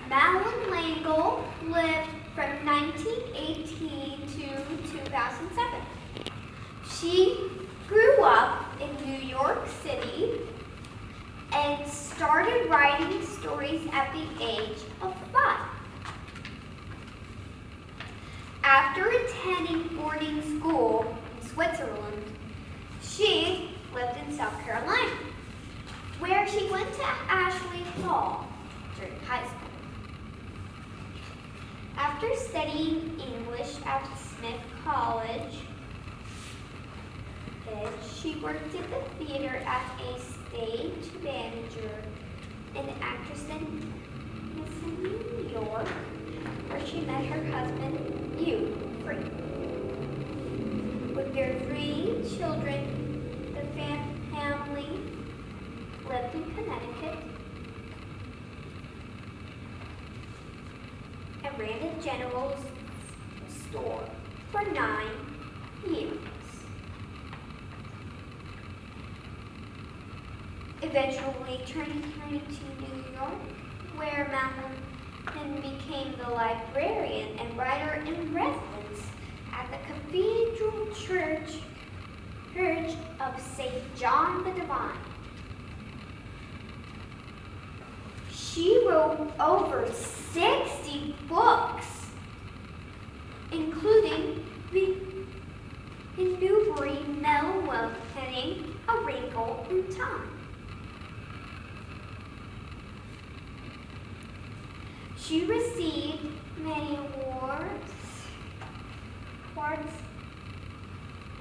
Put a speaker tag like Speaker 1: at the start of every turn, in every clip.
Speaker 1: Madeline lived from 1918 to 2007. She grew up in New York City and started writing stories at the age of 5. After attending boarding school in Switzerland, she lived in South Carolina, where she went to Ashley Hall during high school. After studying English at Smith College, she worked in the theater as a stage manager and actress in New York, where she met her husband, Wrinkle. With their 3 children, the family lived in Connecticut and ran a general store for 9 years. Eventually turning to New York, where Madeline became the librarian and writer in residence at the Cathedral Church of St. John the Divine. She wrote over 60 books, including the Newbery Medal winning A Wrinkle in Time. She received many awards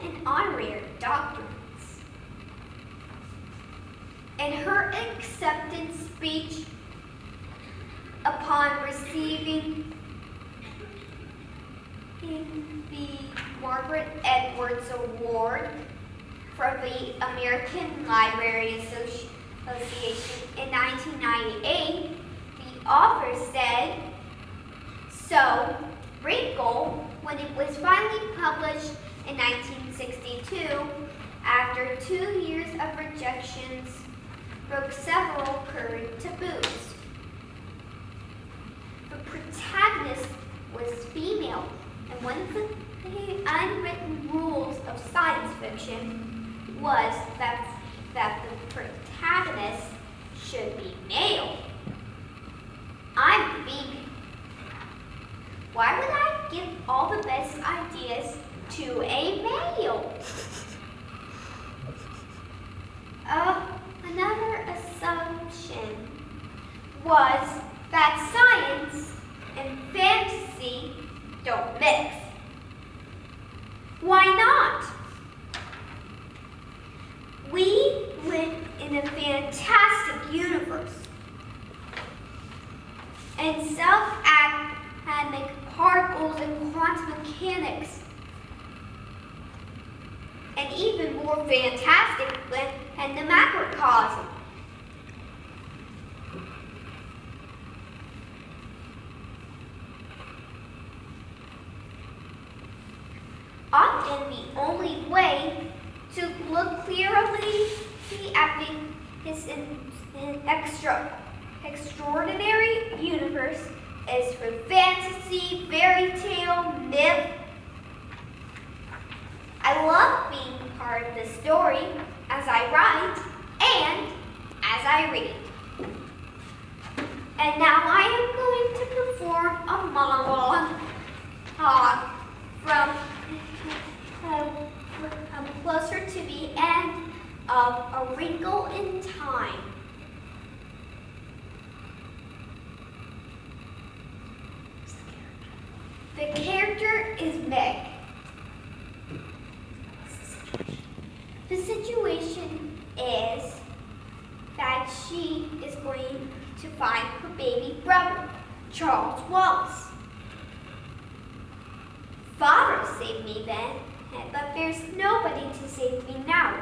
Speaker 1: and honorary doctorates. In her acceptance speech upon receiving the Margaret Edwards Award from the American Library Association in 1998, the author said, "So, Wrinkle, when it was finally published in 1962, after 2 years of rejections, broke several current taboos. The protagonist was female, and one of the unwritten rules of science fiction was that the protagonist should be male. I'm female. Why would I give all the best ideas to a male?" Another assumption was that science and fantasy don't mix. Why not? We live in a fantastic universe, and self-atomic particles and quantum mechanics, and even more fantastic than the macrocosm. Often the only way to look clearly at this extraordinary universe is through fantasy, fairy tale, myth. I love being part of the story as I write and as I read. And now I am going to perform a monologue from closer to the end of A Wrinkle in Time. The character is Meg. The situation is that she is going to find her baby brother, Charles Wallace. Father saved me then, but there's nobody to save me now.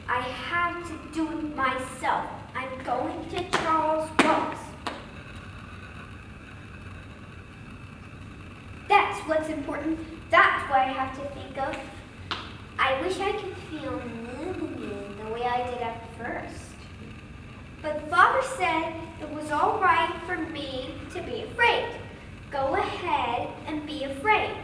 Speaker 1: I have to do it myself. I'm going to Charles Wallace. That's what's important. That's what I have to think of. I wish I could feel Madeline the way I did at first. But Father said it was all right for me afraid.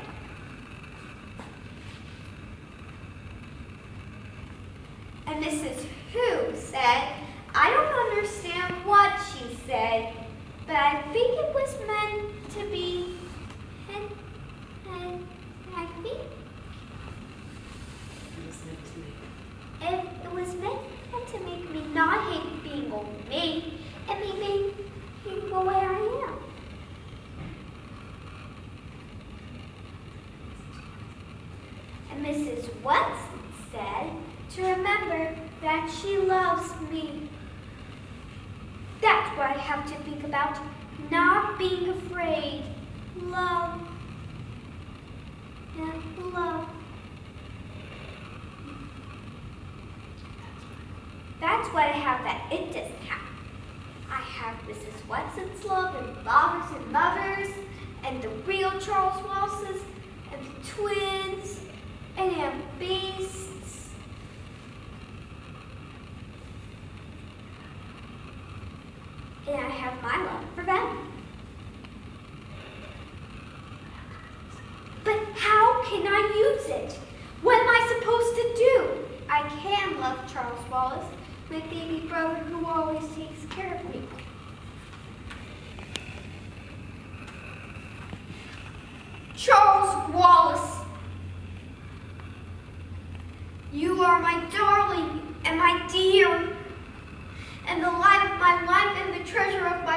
Speaker 1: And Mrs. Who said, I don't understand what she said, but I think it was meant to be, and I think it was meant to make me not hate being old maid and me being the way I am. And Mrs. Watson said to remember that she loves me. That's what I have to think about, not being afraid. Love and love. That's what I have that it doesn't have. I have Mrs. Watson's love and fathers and mothers and the real Charles Wallaces and the twins and beasts. And I have my love for them. But how can I use it? What am I supposed to do? I can love Charles Wallace, my baby brother who always takes care of me. Charles Wallace, you are my darling and my dear, and the light of my life and the treasure of my